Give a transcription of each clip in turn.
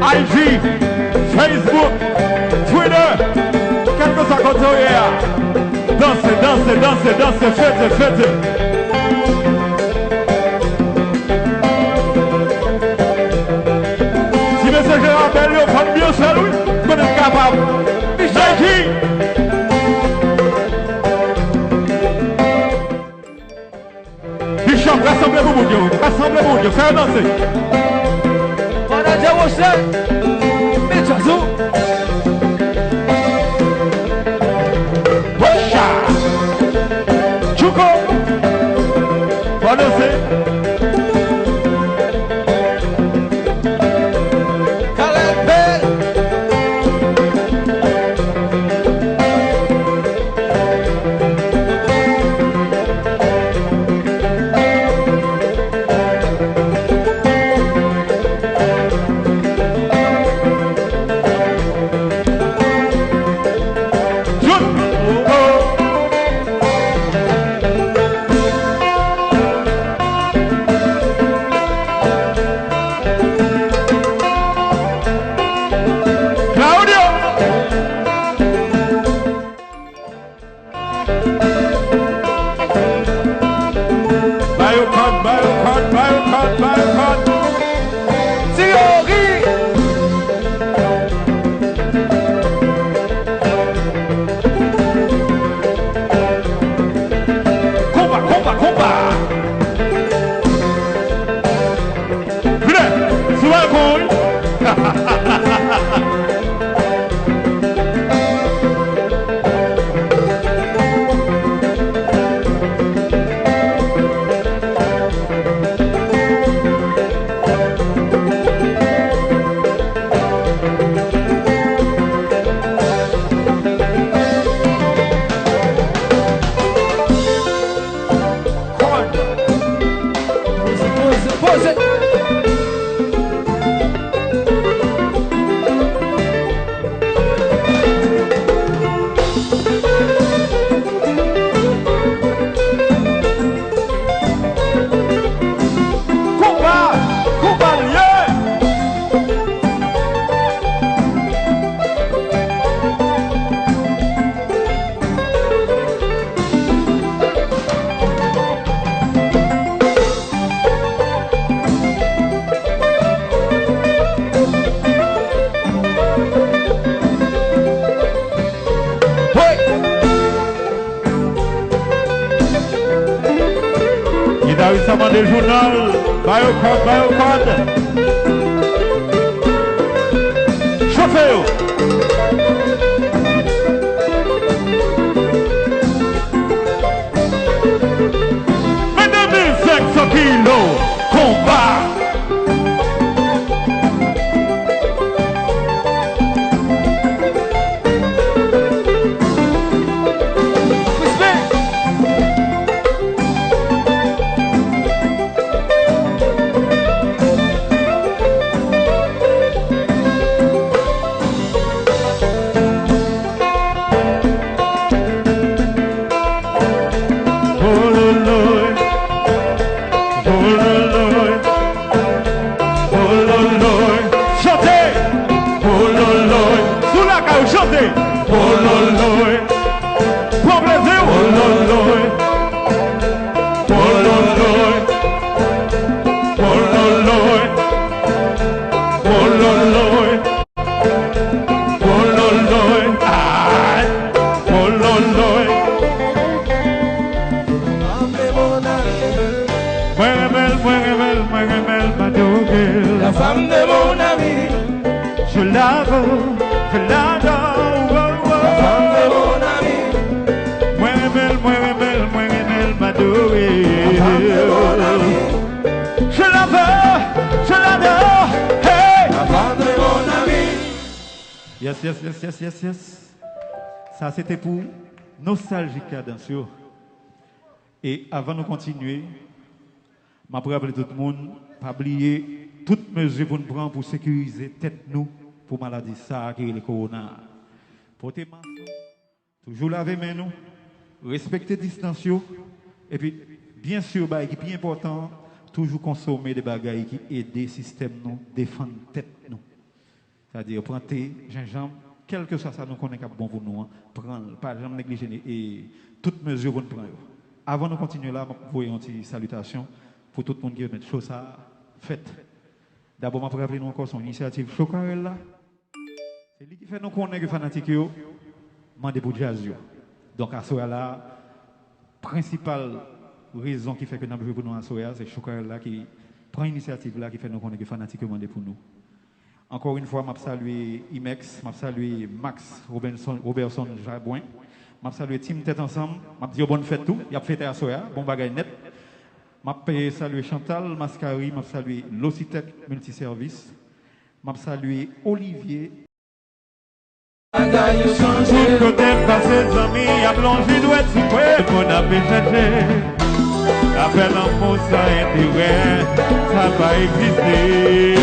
IG, Facebook, Twitter, quel que soit côté. Dansez, faites. Si monsieur Gérard Bell, vous faites bien ça, oui, vous êtes capable. Jackie! Bishop, rassemblez-vous, mon Dieu, faites danser. Voilà, Diawoshe, Mechazo. Chuko, va danser. ça des journal. Bayo code. Chauffeur. 500 kilos, combat. La femme de mon ami, je l'adore. La femme de mon ami, je l'adore, hey! la femme de mon ami. Yes. Ça c'était pour Nostalgique Cadencio. Et avant de continuer, je vais rappeler tout le monde, pas oublier toutes mesures pour nous prendre pour sécuriser tête nous pour maladie ça qui est le corona. Portez masque, toujours laver mains nous, respecter distance et puis bien sûr bah qui est bien important, toujours consommer des bagages qui aident le système nous défendre tête nous. C'est-à-dire prendre gingembre, quel que soit ça nous connaît bon pour nous, prendre pas jamais négliger et toutes mesures pour nous prendre. Avant de continuer là, je vais vous dire une salutation pour tout le monde qui veut mettre chose à fête. D'abord, je vais rappeler encore son initiative Chocarel là. C'est lui qui fait nous connaître que fanatique yo, mandé pour jazz yo. Donc à ce là, principale raison qui fait que nous avons joué pour nous à Soya, c'est Chocarel là qui prend l'initiative là qui fait nous connaître que fanatique yo mandé pour nous. Encore une fois, je salue IMEX, je salue Max Robertson Jabouin, je salue Team Tête Ensemble, je dis bonne fête tout, il y a fêté à Soya, bon bagay net. Je salue Chantal Mascari, je salue Locitec Multiservice, je salue Olivier. Tout côté passé, amis, à plongé doit être super, qu'on a fait chercher. Appel en fond, ça intérêt, ça va exister.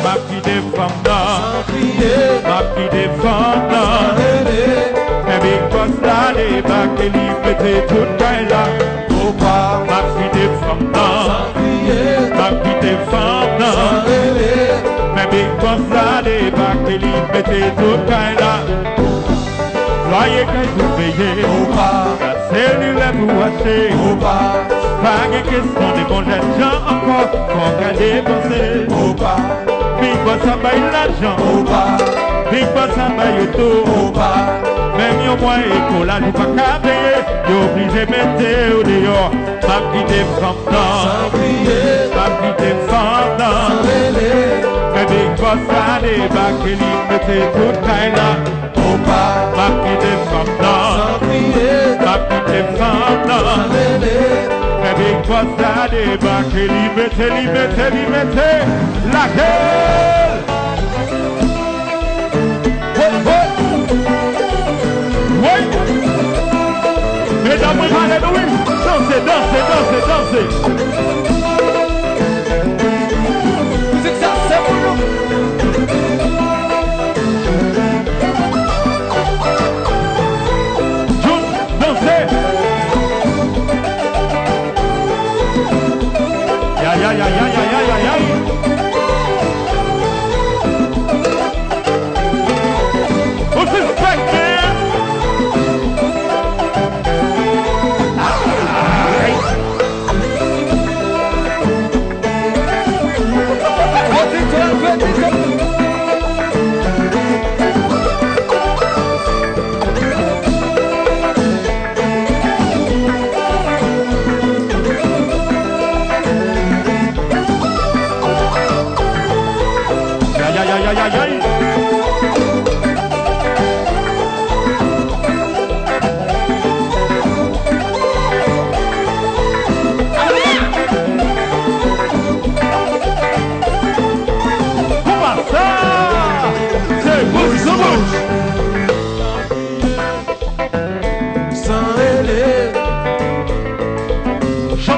Ma petite des femmes là, ma petite des femmes là. Mais big boss là, les bacs et les pétés, tout le là. Ma petite des femmes là, ma petite des femmes là. Mais big boss là, les bacs et les pétés, tout le là. Loyer qu'elle vous payez, la cellule vous acheter, pas de question de bon gens encore, qu'on a dépensé. Big boss a baillé l'argent, big boss a baillé tout, même y'a moins école, là, pas qu'à payer, y'a obligé de mettre au dehors, ma petite femme dans, ma petite femme dans, mais big boss a débarqué, il mettait tout là. Ma petite femme là, ma petite femme là. Mais big boss a débarqué, liberté, la gueule. Oui. Mesdames, alléluia. Dansez. Vous êtes ça, c'est pour nous. Aïe. On se respecte.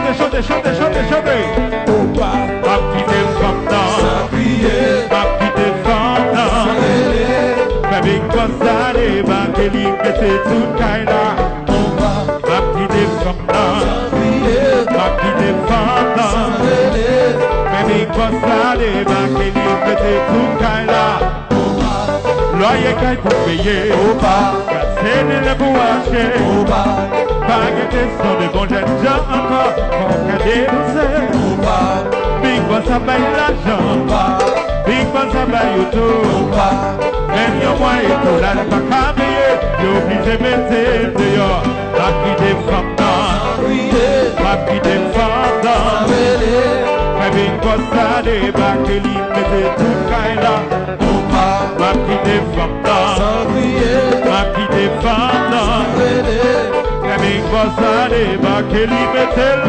chantez. Opa, Ma petite femme dans, sans crier, ma petite femme dans. sans rêver. Ma big boss allez, ma Kelly, mettez tout kaila. Opa, Ma petite femme dans, sans crier, ma petite femme sans dans. rêver. Ma big boss allez, ma Kelly, mettez tout kaila. Opa, Loyer qu'elle pour payer, Opa, casser les pour acheter. Opa, Pas de question de bon jeunes gens encore, pour cadet nous Opa, Big boss a bail l'argent, Opa, big boss a bail tout. Opa, Même y'a moins et tout, là, pas cambier, y'a obligé de mettre dehors. Ma petite femme dans, sans crier, ma petite femme sans dans. rêver. Ma big boss a débarqué, il mettait tout kaila. Opa, Ma petite femme dans, sans crier, ma petite femme sans dans. rêver. Ma big boss a débarqué, il mettait.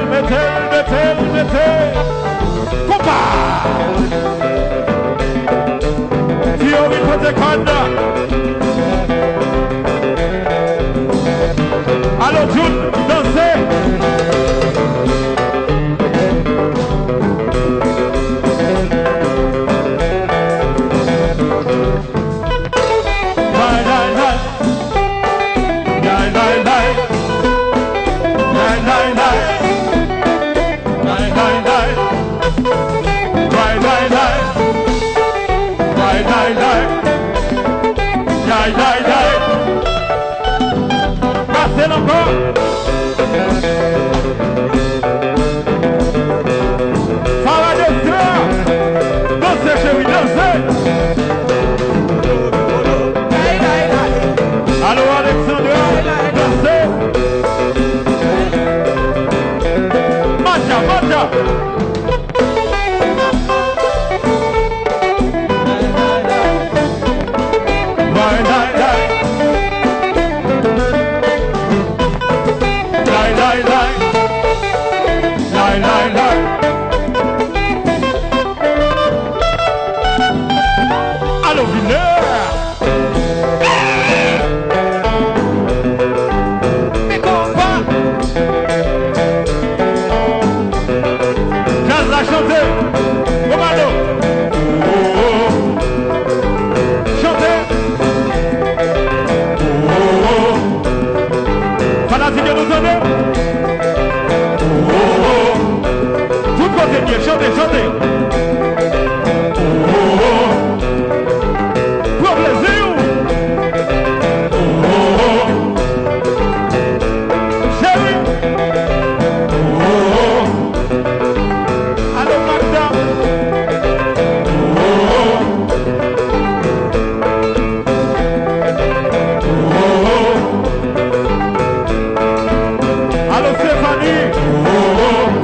Compa! Fiori Poteconda. Allô, June, dansez! Passez encore. Fala de dansez chérie, dansez. Allô Alexandra, dansez. Marcha. Allô Villers. Mais compas. Jazz la chanter. Romano. Oh. Chanter. Oh. Fanatique de nous donner. Oh. Tout côté bien, chantez. Oh. Pour plaisir. Oh. Chérie. Oh. Allô Magda. Oh. Oh. Allô Stéphanie. Oh.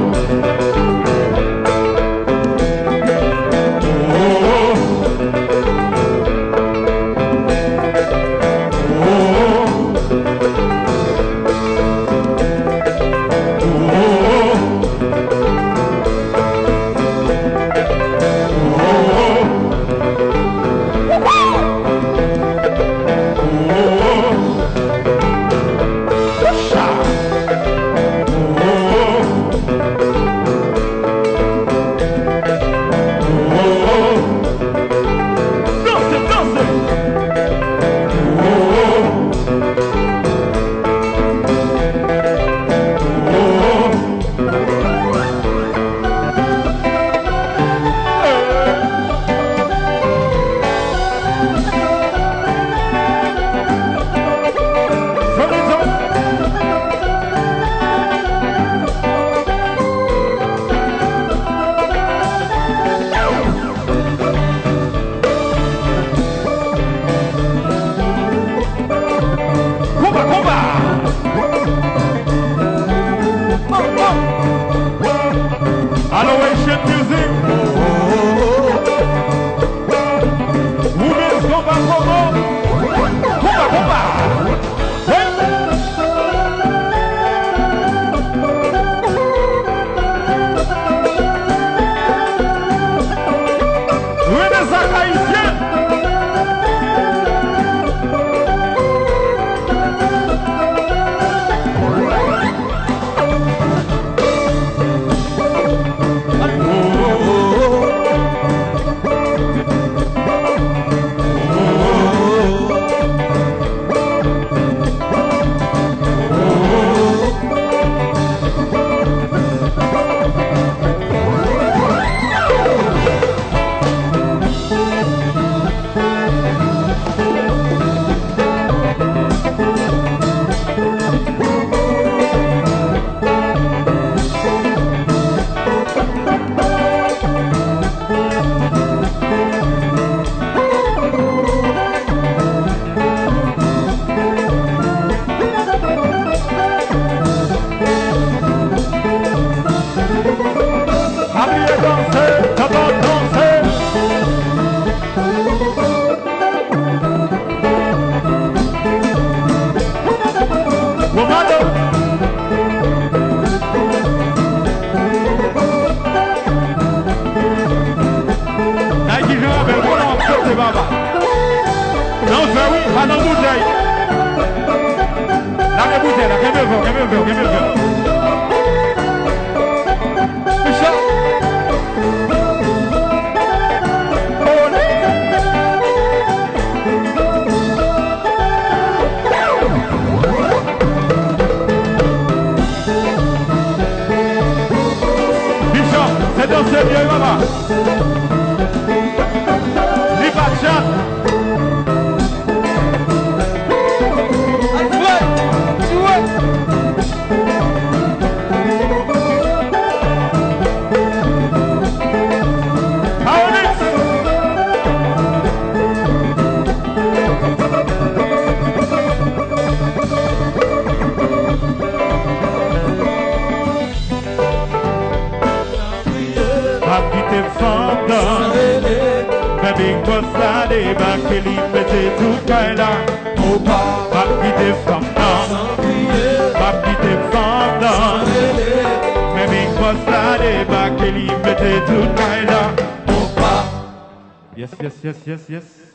C'est dans ce lieu, maman. Big boss a débarqué, il mettait tout là. Oh, pas quitter femme pas quitter femme mais big boss a débarqué, il mettait tout là. Oh, pas. Yes, yes, yes, yes, yes.